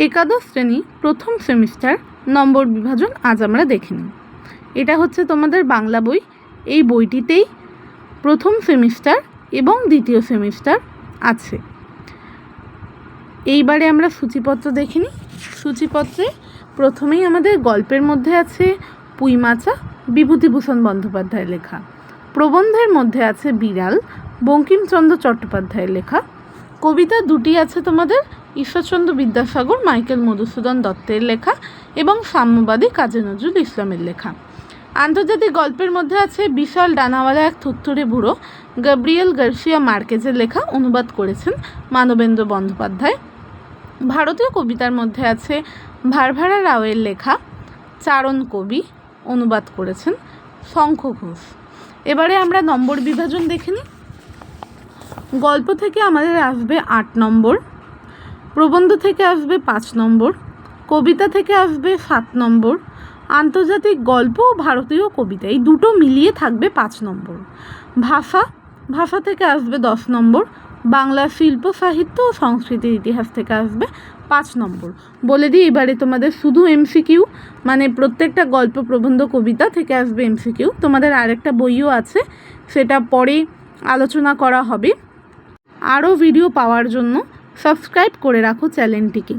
একাদশ শ্রেণী প্রথম সেমিস্টার নম্বর বিভাজন আজ আমরা দেখে নিই। এটা হচ্ছে তোমাদের বাংলা বই। এই বইটিতেই প্রথম সেমিস্টার এবং দ্বিতীয় সেমিস্টার আছে। এইবারে আমরা সূচিপত্র দেখে নিই। সূচিপত্রে প্রথমেই আমাদের গল্পের মধ্যে আছে পুঁইমাচা, বিভূতিভূষণ বন্দ্যোপাধ্যায়ের লেখা। প্রবন্ধের মধ্যে আছে বিড়াল, বঙ্কিমচন্দ্র চট্টোপাধ্যায়ের লেখা। কবিতা দুটি আছে তোমাদের ঈশ্বরচন্দ্র বিদ্যাসাগর, মাইকেল মধুসূদন দত্তের লেখা এবং সাম্যবাদী কাজী নজরুল ইসলামের লেখা। আন্তর্জাতিক গল্পের মধ্যে আছে বিশাল ডানাওয়ালা এক থুরথুরে বুড়ো, গ্যাব্রিয়েল গার্সিয়া মার্কেজের লেখা, অনুবাদ করেছেন মানবেন্দ্র বন্দ্যোপাধ্যায়। ভারতীয় কবিতার মধ্যে আছে ভারভারা রাওয়ের লেখা চারণ কবি, অনুবাদ করেছেন শঙ্খ ঘোষ। এবারে আমরা নম্বর বিভাজন দেখে নিই। গল্প থেকে আমাদের আসবে 8 নম্বর, প্রবন্ধ থেকে আসবে 5 নম্বর, কবিতা থেকে আসবে 7 নম্বর, আন্তর্জাতিক গল্প ও ভারতীয় কবিতা এই দুটো মিলিয়ে থাকবে 5 নম্বর, ভাষা থেকে আসবে 10 নম্বর, বাংলা শিল্প সাহিত্য ও সংস্কৃতির ইতিহাস থেকে আসবে 5 নম্বর। বলে দিই এবারে তোমাদের শুধু এমসিকিউ, মানে প্রত্যেকটা গল্প প্রবন্ধ কবিতা থেকে আসবে এমসিকিউ। তোমাদের আরেকটা বইও আছে, সেটা পরে আলোচনা করা হবে। আরও ভিডিও পাওয়ার জন্য সাবস্ক্রাইব করে রাখো চ্যানেলটিকে।